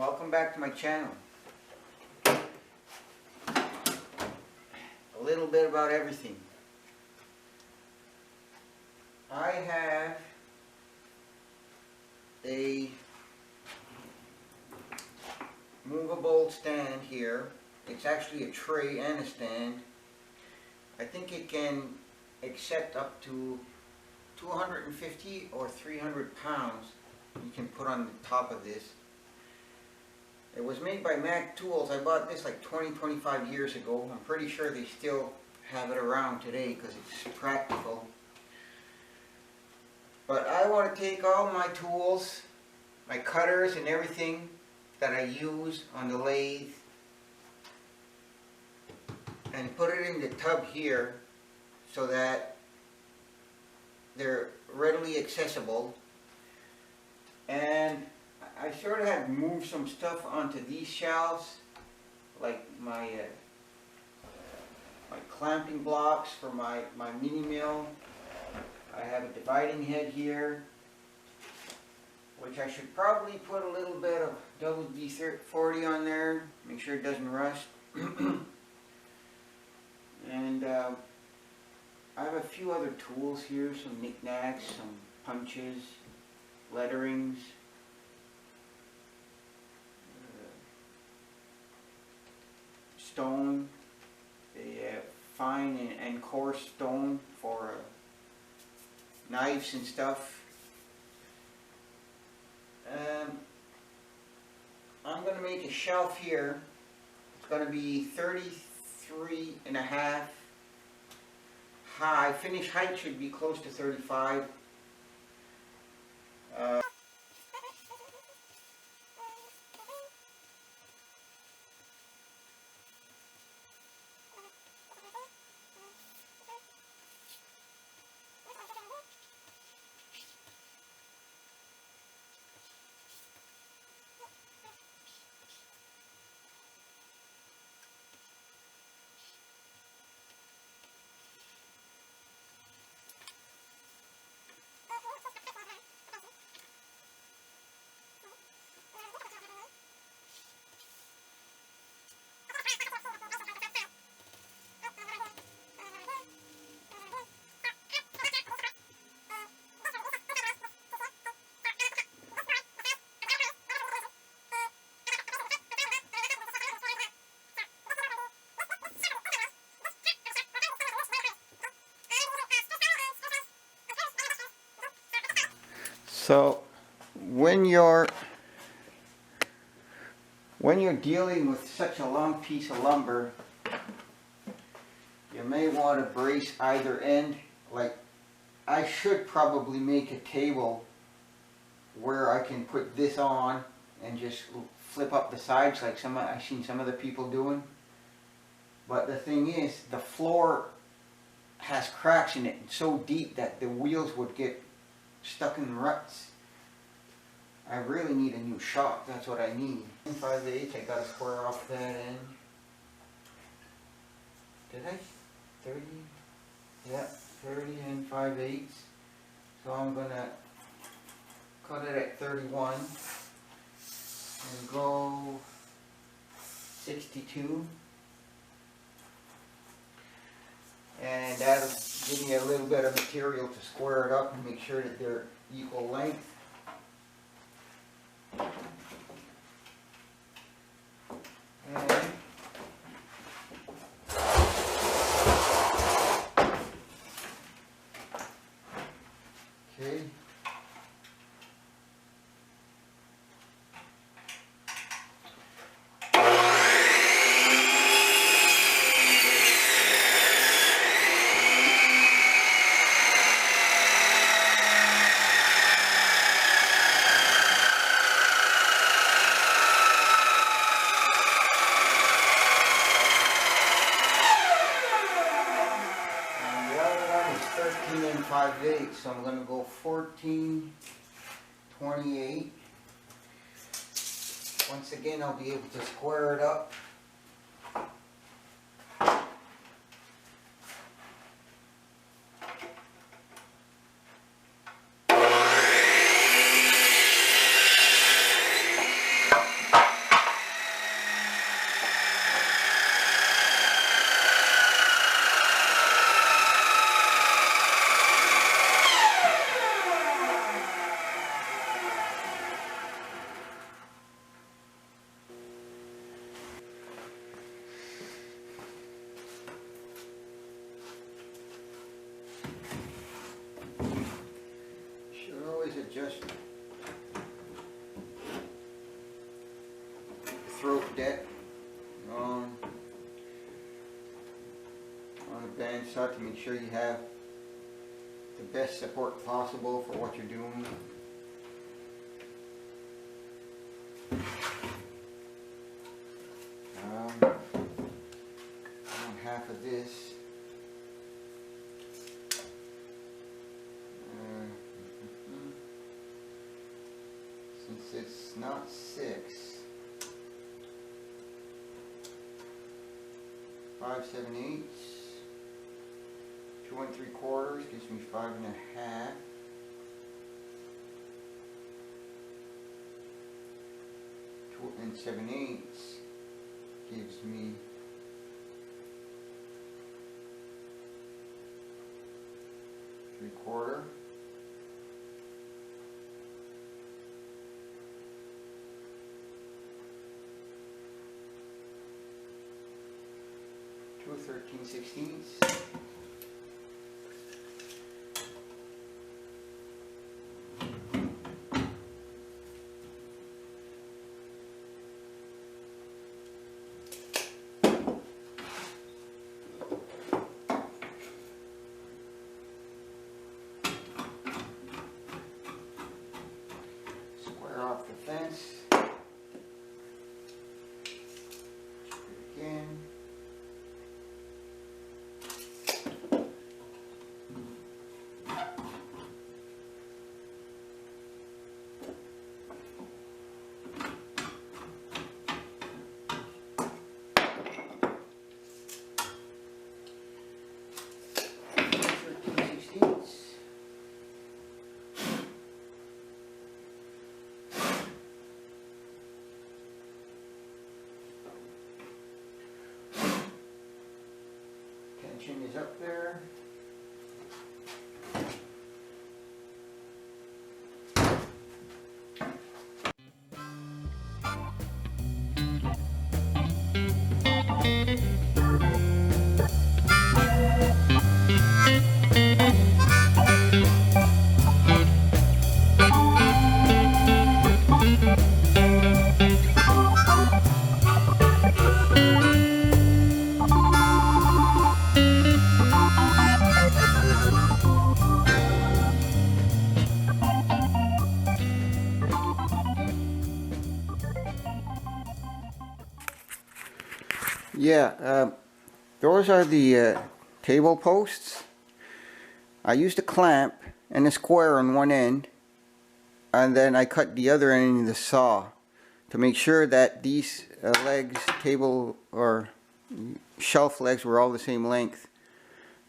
welcome back to my channel. A little bit about everything. I have a movable stand here. It's actually a tray and a stand. I think it can accept up to 250 or 300 pounds you can put on the top of this. It was made by Mag Tools. I bought this like 20-25 years ago. I'm pretty sure they still have it around today because it's practical. But I want to take all my tools, my cutters and everything that I use on the lathe and put it in the tub here so that they're readily accessible. And I sort of had moved some stuff onto these shelves, like my clamping blocks for my mini mill. I have a dividing head here, which I should probably put a little bit of WD-40 on there, make sure it doesn't rust. And I have a few other tools here, some knickknacks, some punches, letterings, stone, a fine and coarse stone for knives and stuff. I'm going to make a shelf here. It's going to be 33.5 high. Finished height should be close to 35. So when you're dealing with such a long piece of lumber, you may want to brace either end. Like, I should probably make a table where I can put this on and just flip up the sides like I've seen some other people doing. But the thing is, the floor has cracks in it so deep that the wheels would get stuck in ruts. I really need a new shock. That's what I need. 5/8, I gotta square off that end. Did I? 30? Yeah, 30 and 5/8. So I'm gonna cut it at 31 and go 62. And that'll give me a little bit of material to square it up and make sure that they're equal length. And okay. And 5/8, so I'm going to go 14, 28. Once again, I'll be able to square it up. throat deck on the bandsaw to make sure you have the best support possible for what you're doing. On half of this. Since it's not 6, 5 7/8, 2 3/4 gives me 5 1/2. 2 7/8 gives me 3/4. Two 13/16. Square off the fence. Again. Tension is up there. Yeah, those are the table posts. I used a clamp and a square on one end, and then I cut the other end in the saw to make sure that these legs, table or shelf legs, were all the same length.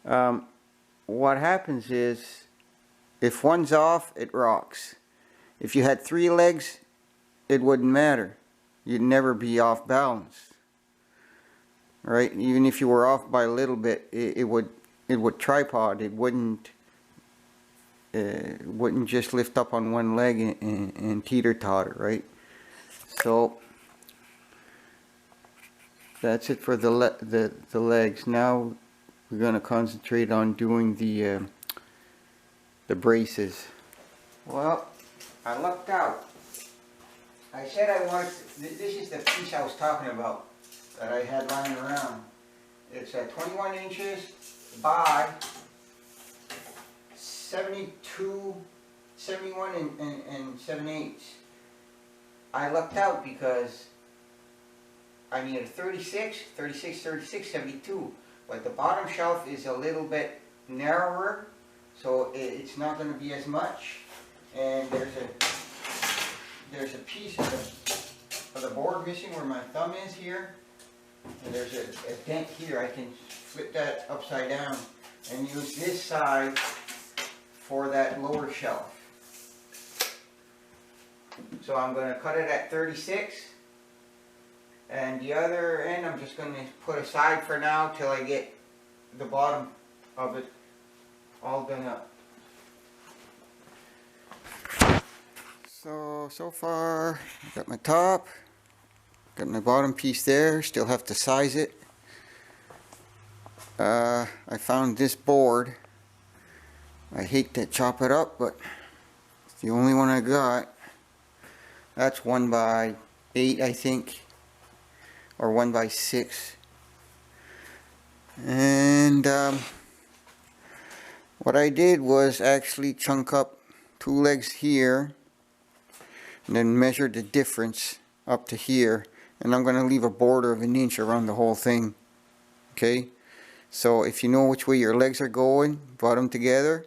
What happens is, if one's off, it rocks. If you had 3 legs, it wouldn't matter. You'd never be off balance. Right? Even if you were off by a little bit, it would tripod. It wouldn't just lift up on one leg and teeter-totter, right? So that's it for the legs. Now we're going to concentrate on doing the braces. Well, I lucked out. I said I wanted. This is the piece I was talking about that I had lying around. It's 21 inches by 72, 71 and 7/8. I lucked out because I needed 36, 36, 36, 72. But the bottom shelf is a little bit narrower, so it's not going to be as much. And there's a piece of the board missing where my thumb is here. And there's a dent here. I can flip that upside down and use this side for that lower shelf. So I'm going to cut it at 36, and the other end I'm just going to put aside for now till I get the bottom of it all done up. So far I got my top, got my bottom piece there, still have to size it. I found this board. I hate to chop it up, but it's the only one I got. That's 1 by 8, I think. or 1x6. And what I did was actually chunk up 2 legs here and then measure the difference up to here, and I'm going to leave a border of 1 inch around the whole thing. Okay, so if you know which way your legs are going, put them together,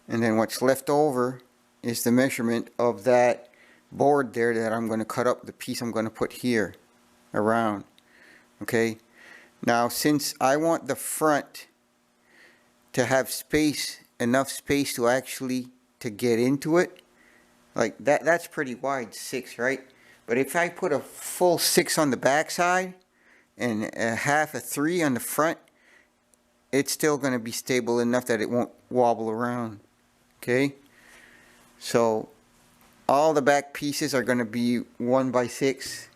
and then what's left over is the measurement of that board there that I'm going to cut up, the piece I'm going to put here around. Okay, now since I want the front to have space, enough space to actually to get into it, like that's pretty wide, 6, right? But if I put a full 6 on the back side and a half a 3 on the front, it's still going to be stable enough that it won't wobble around. Okay, so all the back pieces are going to be 1x6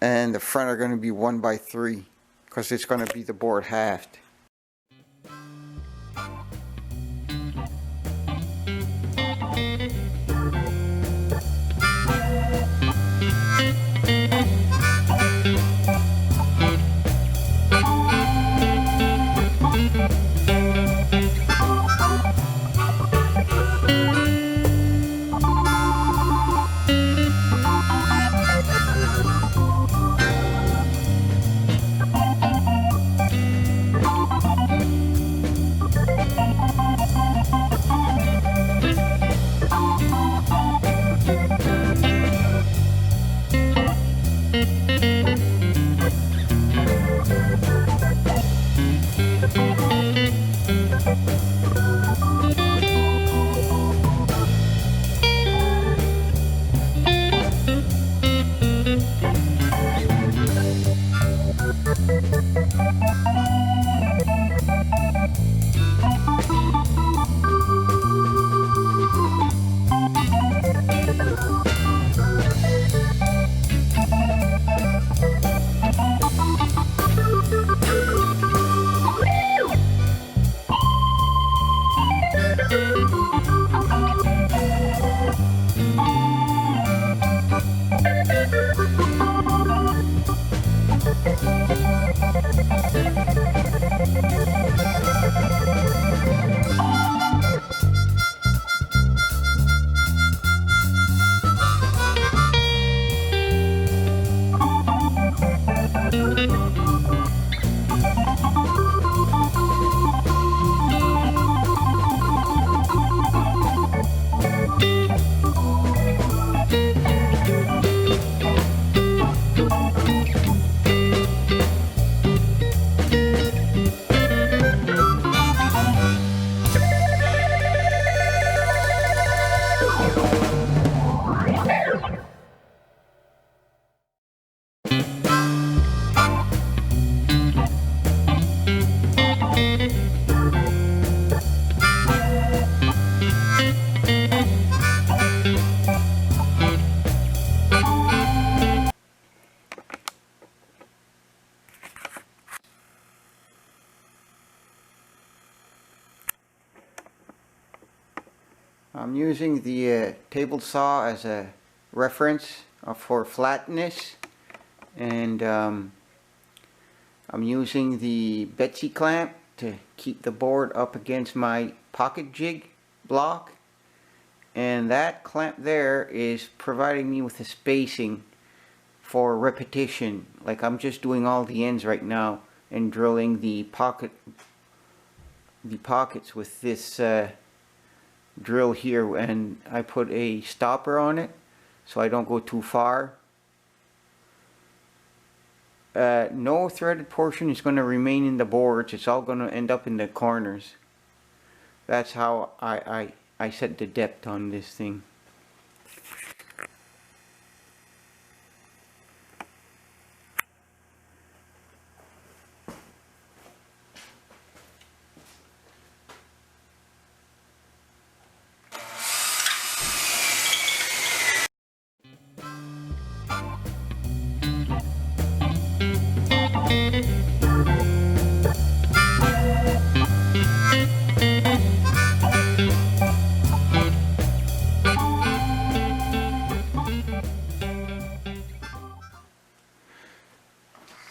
and the front are going to be 1x3 because it's going to be the board halved. I'm using the table saw as a reference for flatness, and I'm using the Betsy clamp to keep the board up against my pocket jig block, and that clamp there is providing me with a spacing for repetition. Like I'm just doing all the ends right now and drilling the pockets with this drill here, and I put a stopper on it so I don't go too far. No threaded portion is going to remain in the boards. It's all going to end up in the corners. That's how I set the depth on this thing.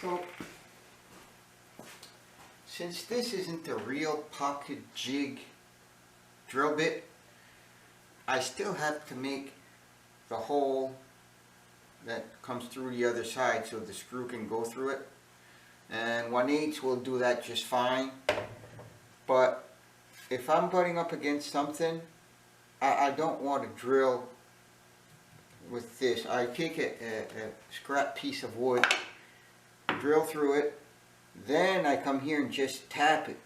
So, since this isn't the real pocket jig drill bit, I still have to make the hole that comes through the other side so the screw can go through it. And 1/8 will do that just fine. But if I'm butting up against something, I don't want to drill with this. I take a scrap piece of wood, drill through it, then I come here and just tap it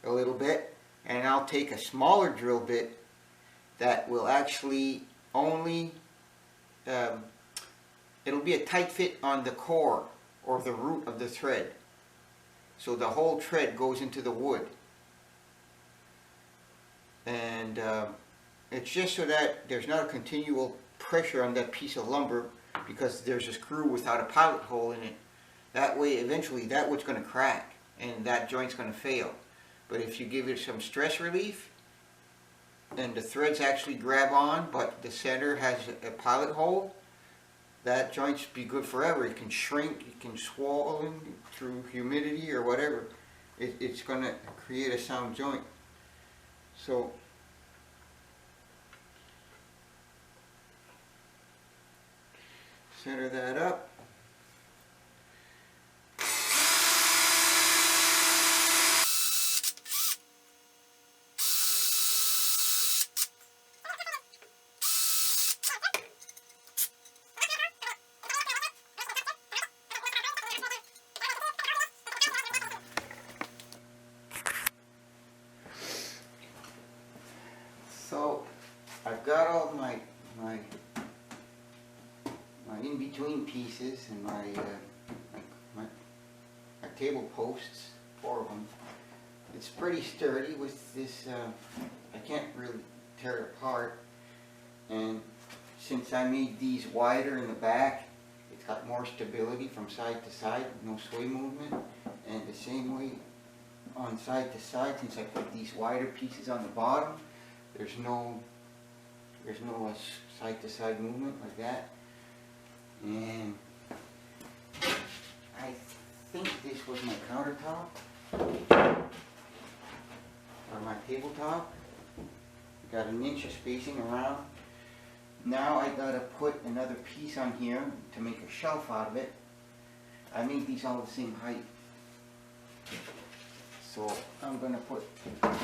a little bit, and I'll take a smaller drill bit that will actually only, it'll be a tight fit on the core or the root of the thread. So the whole thread goes into the wood. And it's just so that there's not a continual pressure on that piece of lumber, because there's a screw without a pilot hole in it. That way eventually that wood's going to crack and that joint's going to fail. But if you give it some stress relief and the threads actually grab on, but the center has a pilot hole, that joint's be good forever. It can shrink, it can swallow through humidity or whatever. It's going to create a sound joint. So center that up. So I've got all my in-between pieces and my table posts, 4 of them. It's pretty sturdy with this, I can't really tear it apart, and since I made these wider in the back, it's got more stability from side to side, no sway movement, and the same way on side to side, since I put these wider pieces on the bottom, there's no side to side movement like that. And I think this was my countertop or my tabletop. Got an inch of spacing around. Now I gotta put another piece on here to make a shelf out of it. I made these all the same height, so I'm gonna put a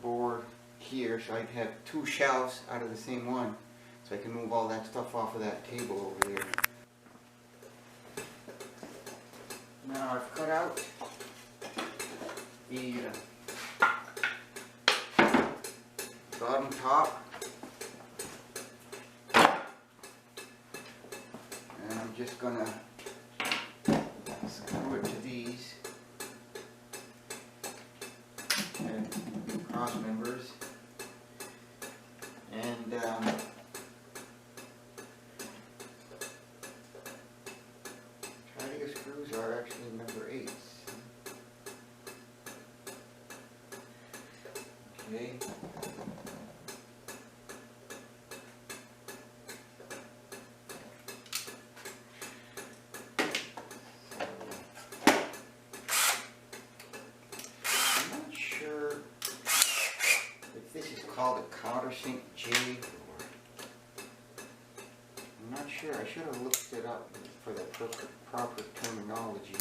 board here so I have 2 shelves out of the same one, so I can move all that stuff off of that table over there. Now I've cut out the bottom top, and I'm just gonna screw it to these and cross members, and Trideo screws are actually number 8s. Okay. Called a countersink jig, or I'm not sure. I should have looked it up for the proper terminology.